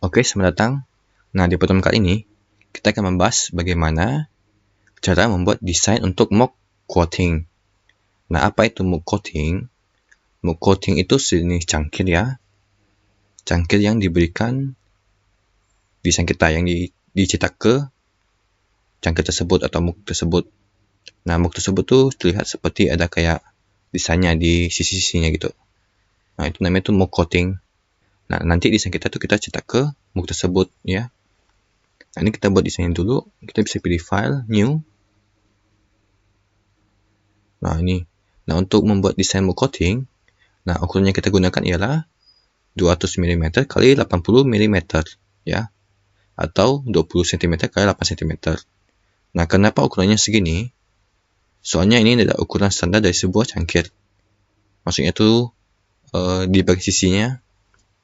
Oke, selamat datang. Nah, di pertemuan kali ini, kita akan membahas bagaimana cara membuat desain untuk mock quoting. Nah, apa itu mock quoting? Mock quoting itu sejenis cangkir ya. Cangkir yang diberikan desain kita, yang dicetak ke cangkir tersebut atau mock tersebut. Nah, mock tersebut tuh terlihat seperti ada kayak desainnya di sisi-sisinya gitu. Nah, itu namanya tuh mock quoting. Nah, nanti desain kita tuh kita cetak ke mock tersebut ya. Nah, ini kita buat desainnya dulu. Kita bisa pilih file, new. Nah, ini. Nah, untuk membuat desain mock quoting, nah, ukuran yang kita gunakan ialah 200 mm kali 80 mm ya. Atau 20 cm kali 8 cm. Nah, kenapa ukurannya segini? Soalnya ini adalah ukuran standar dari sebuah cangkir. Maksudnya itu di bagian sisinya,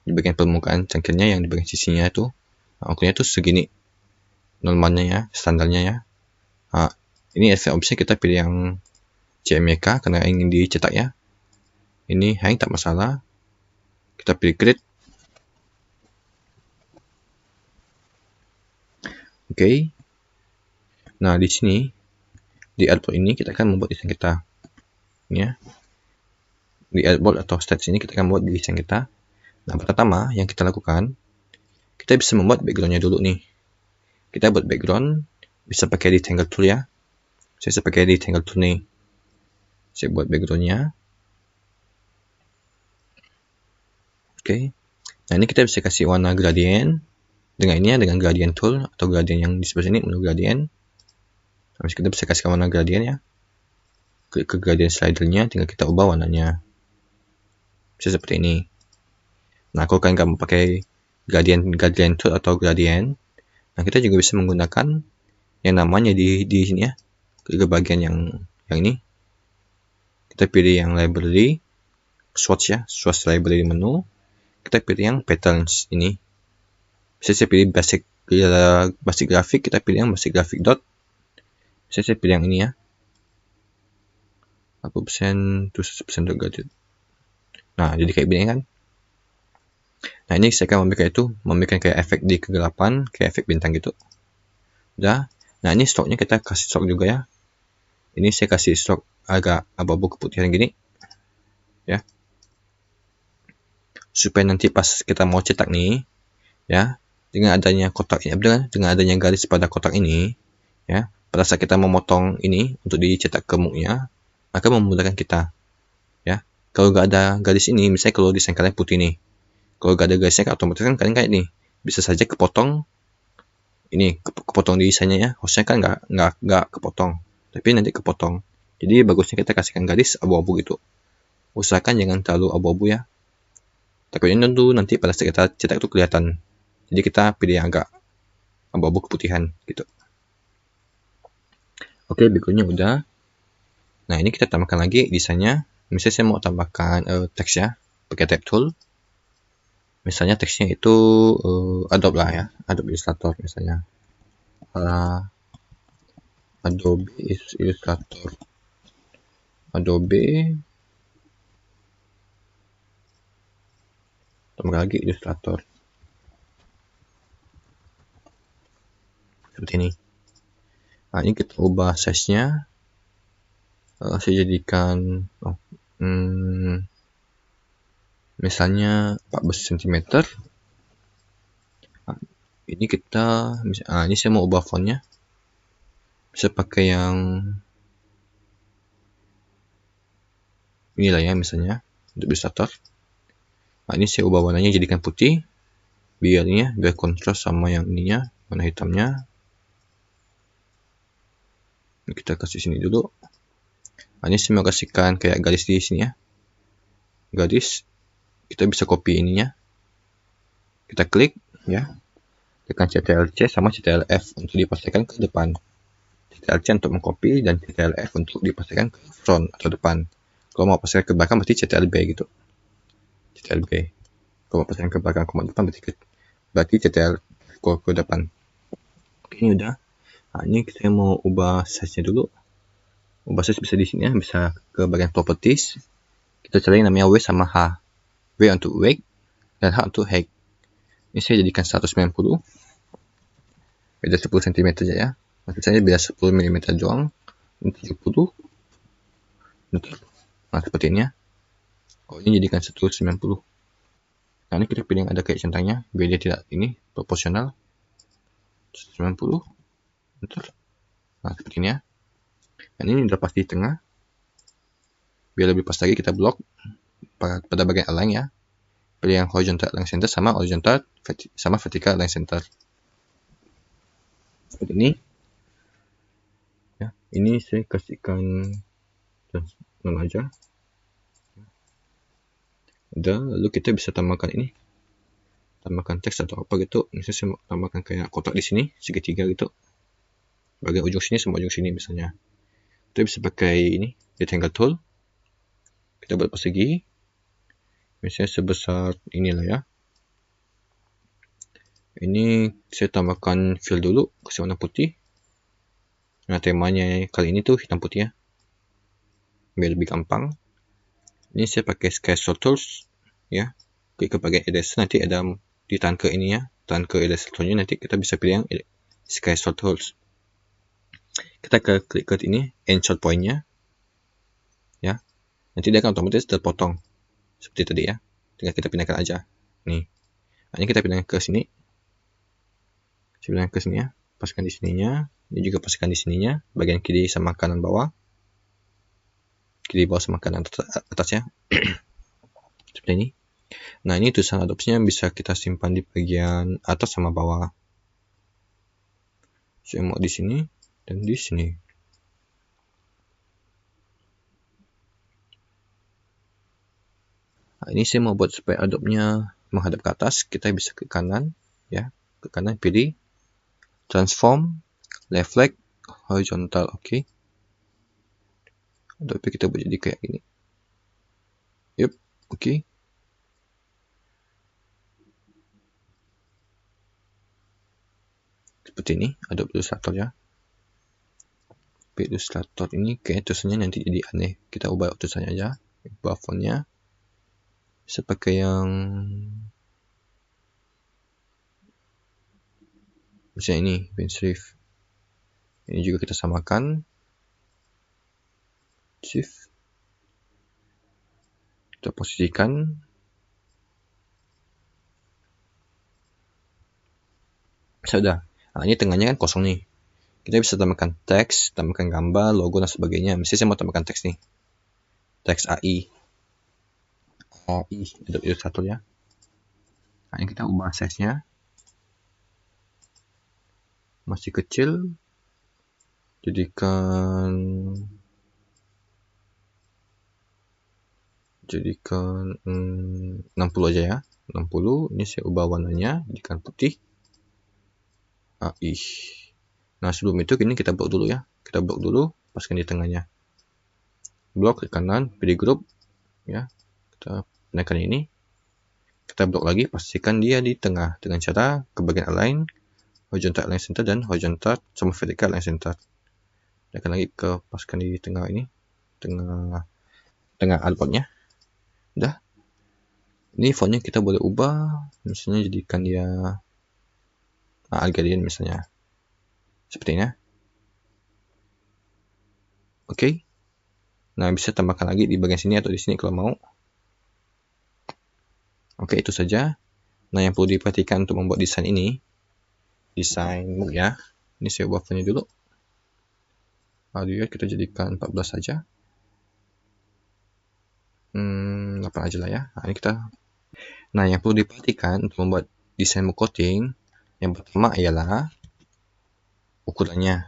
di bagian permukaan cangkirnya yang di bagian sisinya itu, nah, ukurannya itu segini. Normalnya ya, standarnya ya. Nah, ini efek opsi kita pilih yang CMYK karena ingin dicetak ya. Ini hang tak masalah. Kita pilih grid. Oke. Nah, di sini di artboard ini kita akan membuat desain kita. Ini ya. Di artboard atau stage ini kita akan membuat desain kita. Nah, pertama yang kita lakukan, kita bisa membuat backgroundnya dulu nih. Kita buat background bisa pakai rectangle tool ya. Saya pakai rectangle tool nih. Saya buat backgroundnya. Oke. Nah, ini kita bisa kasih warna gradient dengan ini ya, dengan gradient tool atau gradient yang di sebelah sini menu gradient. Habis kita bisa kasih warna gradient ya. Klik ke gradient slidernya, tinggal kita ubah warnanya. Bisa seperti ini. Nah, kalau kalian nggak mau pakai gradient tool atau gradient, nah kita juga bisa menggunakan yang namanya di sini ya. Klik ke bagian yang ini. Kita pilih yang library, swatch ya, swatch library menu. Kita pilih yang patterns ini. Bisa saya pilih basic graphic, kita pilih yang basic graphic dot. Bisa saya pilih yang ini ya. 40% to 100% gradient. Nah, jadi kayak gini kan. Nah, ini saya akan memberikan kayak efek di kegelapan, kayak efek bintang gitu. Udah. Nah, ini stroke-nya kita kasih stroke juga ya. Ini saya kasih stroke agak abu-abu keputihan gini. Ya. Supaya nanti pas kita mau cetak nih, ya, dengan adanya kotak ini, dengan adanya garis pada kotak ini, ya, pada saat kita memotong ini untuk dicetak ke muknya, maka memudahkan kita. Ya. Kalau nggak ada garis ini, misalnya kalau desain kalian putih nih, kalau nggak ada garisnya otomatis kan kalian kayak nih, bisa saja kepotong ini, kepotong di desainnya ya, harusnya kan nggak kepotong, tapi nanti kepotong. Jadi bagusnya kita kasihkan garis abu-abu gitu. Usahakan jangan terlalu abu-abu ya. Takutnya tentu nanti pada saat kita cetak itu kelihatan. Jadi kita pilih yang agak abu-abu keputihan gitu. Oke, berikutnya udah. Nah, ini kita tambahkan lagi desainnya. Misalnya saya mau tambahkan teks ya, pakai tab tool. Misalnya teksnya itu Adobe lah ya, Adobe Illustrator misalnya. Adobe Illustrator. Adobe. Tambah lagi Illustrator. Seperti ini. Nah, ini kita ubah size-nya. Saya jadikan misalnya 14 cm. Nah, ini kita ini saya mau ubah fontnya. Bisa pakai yang inilah ya misalnya untuk Illustrator. Nah, ini saya ubah warnanya jadikan putih biar kontras sama yang ininya, warna hitamnya. Ini kita kasih sini dulu. Nah, ini saya mau kasihkan kayak garis di sini ya. Garis. Kita bisa copy ininya. Kita klik ya. Tekan Ctrl+C sama Ctrl+F untuk dipastikan ke depan. Ctrl+C untuk mengcopy dan Ctrl+F untuk dipastikan ke front atau depan. Kalau mau pastikan ke belakang berarti Ctrl+B gitu. Ctrl+B. Kalau mau pastikan ke belakang ke depan berarti Ctrl ke depan. Oke, ini udah. Nah, ini saya mau ubah size-nya dulu. Ubah size bisa di sini ya, bisa ke bagian properties. kita cari namanya W sama H. W untuk wake dan H untuk height. Ini saya jadikan 190. Beda 10 cm saja ya. Maksud saya beda 10 mm doang. Ini 70. Nah, seperti ini ya. Oh, ini jadikan 190. Nah, ini kita pilih yang ada kayak centangnya, biar dia tidak ini proporsional. 190. Betul. Nah, seperti ini ya. Dan ini udah pas di tengah. Biar lebih pas lagi kita blok pada bagian align ya. Pilih yang horizontal align center sama horizontal sama vertical align center. Seperti ini. Ya, ini saya kasihkan nama aja. Dan lalu kita bisa tambahkan ini, tambahkan teks atau apa gitu. Misalnya saya tambahkan kayak kotak di sini segitiga gitu, bagian ujung sini sama ujung sini misalnya. Kita bisa pakai ini rectangle tool, kita buat persegi misalnya sebesar inilah ya. Ini saya tambahkan fill dulu, kasih warna putih. Nah, temanya kali ini tuh hitam putih ya, biar lebih gampang. Ini saya pakai Sketch Tools ya, klik ke bagian eraser, nanti ada ditahan ke ini ya, tahan ke eraser toolnya, nanti kita bisa pilih yang Sketch Tools. Kita klik ke ini insert point-nya ya, nanti dia akan otomatis terpotong seperti tadi ya, tinggal kita pindahkan aja nih. Nah, ini kita pindahkan ke sini, saya pindahkan ke sini ya, paskan di sininya, ini juga paskan di sininya, bagian kiri sama kanan bawah, kiri bawah sama kanan atasnya. Seperti ini. Nah, ini tulisan adopsinya bisa kita simpan di bagian atas sama bawah. Saya mau di sini dan di sini. Nah, ini saya mau buat supaya adopnya menghadap ke atas, kita bisa ke kanan ya, ke kanan pilih transform left leg horizontal, oke. Adobe kita buat jadi kayak gini. Yup, oke. Seperti ini Adobe Illustrator ya. Adobe Illustrator ini kayak tulisannya nanti jadi aneh, kita ubah tulisannya aja, ubah fontnya. Bisa pakai yang misalnya ini pen serif. Ini juga kita samakan shift, kita posisikan. Sudah. Nah, ini tengahnya kan kosong nih, kita bisa tambahkan teks, tambahkan gambar, logo dan sebagainya. Misalnya saya mau tambahkan teks nih, teks AI Adobe Illustrator ya. Nah, ini kita ubah size-nya, masih kecil, jadikan 60 aja ya, 60. Ini saya ubah warnanya, jadikan putih. Nah, sebelum itu ini kita blok dulu ya, kita blok dulu, paskan di tengahnya, blok ke kanan, pilih group ya, kita naikkan ini, kita blok lagi, pastikan dia di tengah dengan cara ke bagian align, horizontal align center dan horizontal sama vertical align center. Naikkan lagi ke paskan di tengah ini, tengah artboardnya. Udah. Ini fontnya kita boleh ubah, misalnya jadikan dia Algerian misalnya, seperti ini. Oke. Nah, bisa tambahkan lagi di bagian sini atau di sini kalau mau. Oke, itu saja. Nah, yang perlu diperhatikan untuk membuat desain ini, desain mug ya. Ini saya ubah fontnya dulu. Audio kita jadikan 14 saja. 8 aja lah ya. Nah, ini kita. Nah, yang perlu diperhatikan untuk membuat desain mug coating, yang pertama ialah ukurannya.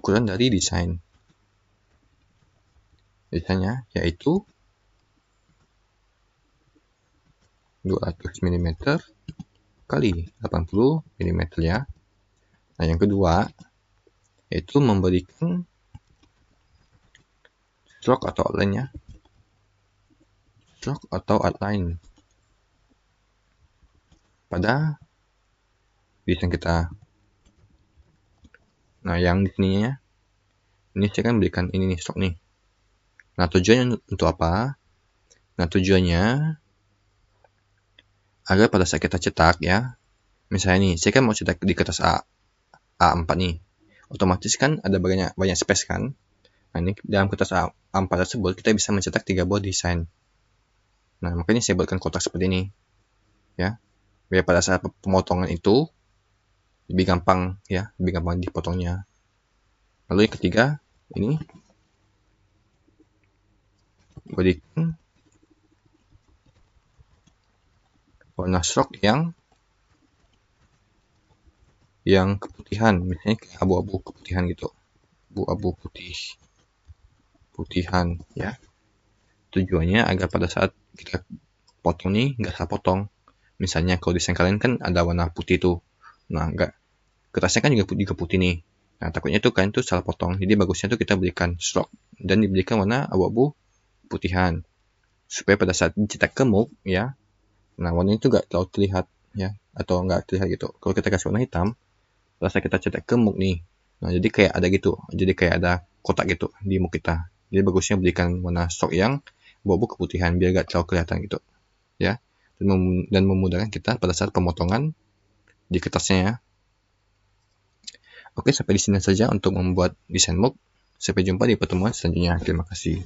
Ukuran dari desainnya yaitu 200 mm kali 80 mm ya. Nah, yang kedua yaitu memberikan stroke atau outline ya. Stroke atau outline pada desain kita. Nah, yang di sininya ini saya kan berikan ini nih stroke nih. Nah, tujuannya untuk apa? Nah, tujuannya agar pada saat kita cetak ya, misalnya nih, saya kan mau cetak di kertas A4 nih, otomatis kan ada banyak space kan. Nah, ini dalam kertas A4 tersebut kita bisa mencetak 3 buah desain. Nah, makanya saya buatkan kotak seperti ini ya, biar pada saat pemotongan itu lebih gampang ya, lebih gampang dipotongnya. Lalu yang ketiga, ini berikan warna stroke yang keputihan, misalnya kayak abu-abu keputihan gitu, abu-abu putihan ya. Tujuannya agar pada saat kita potong nih nggak salah potong. Misalnya kalau desain kalian kan ada warna putih tuh, nah nggak, kertasnya kan juga putih nih. Nah, takutnya tuh kalian tuh salah potong. Jadi bagusnya tuh kita berikan stroke dan diberikan warna abu-abu putihan supaya pada saat dicetak ke mug ya, nah warnanya itu nggak terlalu terlihat ya, atau nggak terlihat gitu. Kalau kita kasih warna hitam, pada saat kita cetak ke mug nih, nah jadi kayak ada gitu, jadi kayak ada kotak gitu di mug kita. Jadi bagusnya berikan warna stroke yang abu-abu keputihan biar nggak terlalu kelihatan gitu ya, dan memudahkan kita pada saat pemotongan di kertasnya ya. Oke, sampai di sini saja untuk membuat desain mug. Sampai jumpa di pertemuan selanjutnya. Terima kasih.